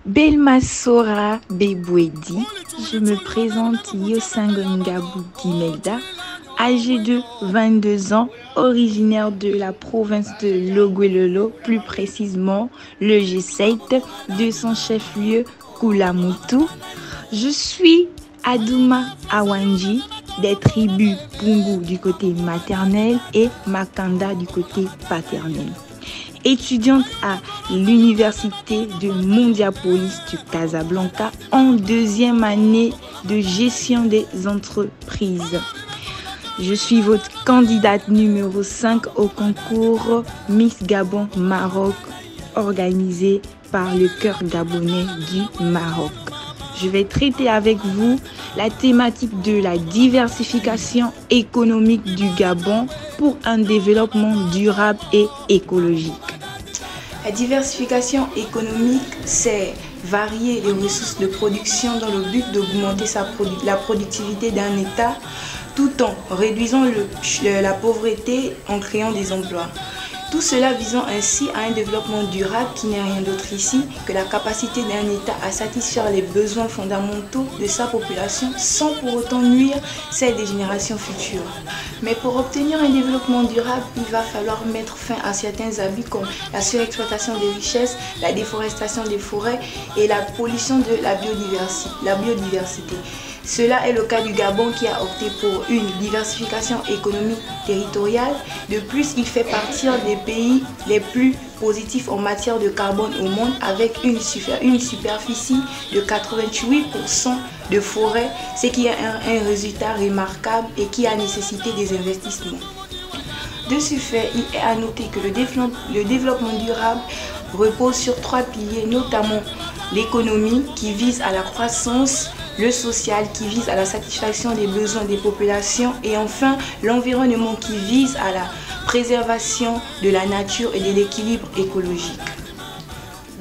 Belmasora Bebwedi, je me présente Yosangongabu Gimelda, âgée de 22 ans, originaire de la province de Logwelolo, plus précisément le G7 de son chef-lieu Kulamutu. Je suis Adouma Awanji, des tribus Pungu du côté maternel et Makanda du côté paternel. Étudiante à l'université de Mondiapolis du Casablanca en deuxième année de gestion des entreprises. Je suis votre candidate numéro 5 au concours Miss Gabon Maroc organisé par le Cœur gabonais du Maroc. Je vais traiter avec vous la thématique de la diversification économique du Gabon pour un développement durable et écologique. La diversification économique, c'est varier les ressources de production dans le but d'augmenter la productivité d'un État tout en réduisant la pauvreté en créant des emplois. Tout cela visant ainsi à un développement durable qui n'est rien d'autre ici que la capacité d'un État à satisfaire les besoins fondamentaux de sa population sans pour autant nuire celle des générations futures. Mais pour obtenir un développement durable, il va falloir mettre fin à certains abus comme la surexploitation des richesses, la déforestation des forêts et la pollution de la biodiversité. Cela est le cas du Gabon qui a opté pour une diversification économique territoriale. De plus, il fait partie des pays les plus positifs en matière de carbone au monde avec une superficie de 88% de forêt, ce qui est un résultat remarquable et qui a nécessité des investissements. De ce fait, il est à noter que le développement durable repose sur 3 piliers, notamment l'économie qui vise à la croissance, le social qui vise à la satisfaction des besoins des populations et enfin l'environnement qui vise à la préservation de la nature et de l'équilibre écologique.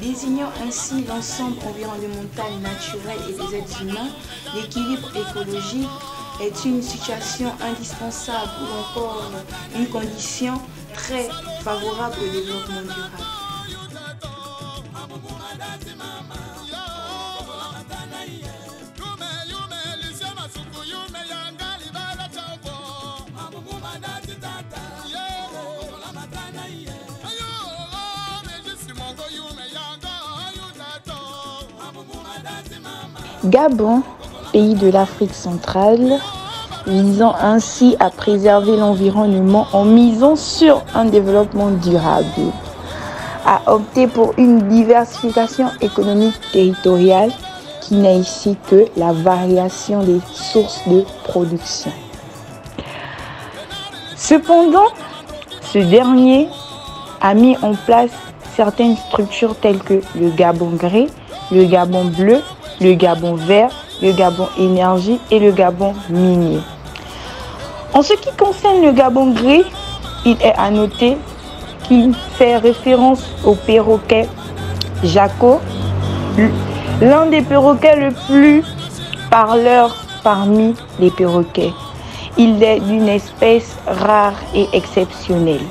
Désignant ainsi l'ensemble environnemental, naturel et des êtres humains, l'équilibre écologique est une situation indispensable ou encore une condition très favorable au développement durable. Gabon, pays de l'Afrique centrale, visant ainsi à préserver l'environnement en misant sur un développement durable, a opté pour une diversification économique territoriale qui n'a ici que la variation des sources de production. Cependant, ce dernier a mis en place certaines structures telles que le Gabon Gré, le Gabon Bleu, le Gabon Vert, le Gabon Énergie et le Gabon Minier. En ce qui concerne le Gabon Gré, il est à noter qu'il fait référence au perroquet Jaco, l'un des perroquets le plus parleur parmi les perroquets. Il est d'une espèce rare et exceptionnelle.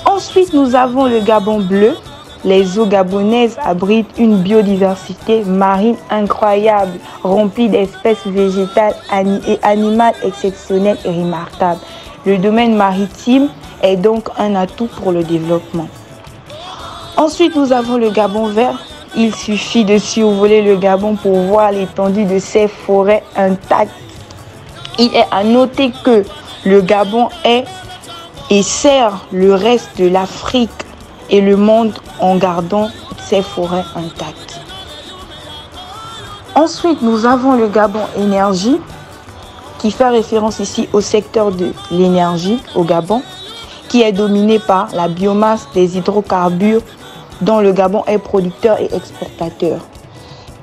Ensuite, nous avons le Gabon Bleu. Les eaux gabonaises abritent une biodiversité marine incroyable, remplie d'espèces végétales et animales exceptionnelles et remarquables. Le domaine maritime est donc un atout pour le développement. Ensuite, nous avons le Gabon Vert. Il suffit de survoler le Gabon pour voir l'étendue de ses forêts intactes. Il est à noter que le Gabon est et sert le reste de l'Afrique et le monde en gardant ses forêts intactes. Ensuite, nous avons le Gabon Énergie qui fait référence ici au secteur de l'énergie au Gabon qui est dominé par la biomasse des hydrocarbures dont le Gabon est producteur et exportateur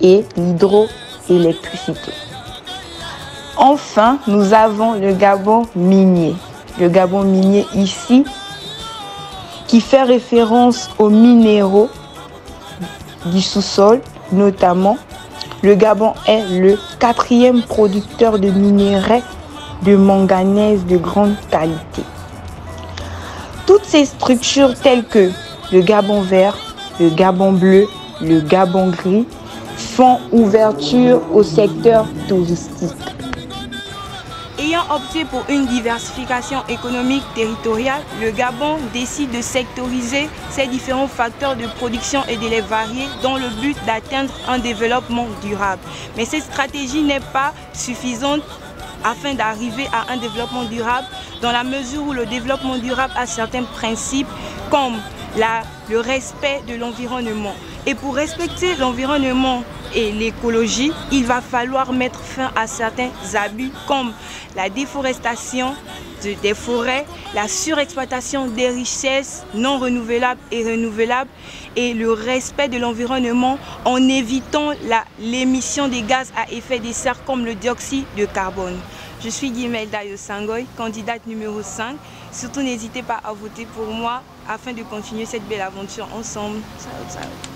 et l'hydroélectricité. Enfin, nous avons le Gabon Minier. Le Gabon Minier ici qui fait référence aux minéraux du sous-sol, notamment. Le Gabon est le 4e producteur de minerais de manganèse de grande qualité. Toutes ces structures telles que le Gabon vert, le Gabon bleu, le Gabon gris, font ouverture au secteur touristique. Ayant opté pour une diversification économique territoriale, le Gabon décide de sectoriser ses différents facteurs de production et de les varier dans le but d'atteindre un développement durable. Mais cette stratégie n'est pas suffisante afin d'arriver à un développement durable dans la mesure où le développement durable a certains principes comme le respect de l'environnement. Et pour respecter l'environnement et l'écologie, il va falloir mettre fin à certains abus comme la déforestation des forêts, la surexploitation des richesses non renouvelables et renouvelables et le respect de l'environnement en évitant l'émission des gaz à effet de serre comme le dioxyde de carbone. Je suis Guimelda Yosangoy, candidate numéro 5. Surtout n'hésitez pas à voter pour moi afin de continuer cette belle aventure ensemble. Ciao, ciao.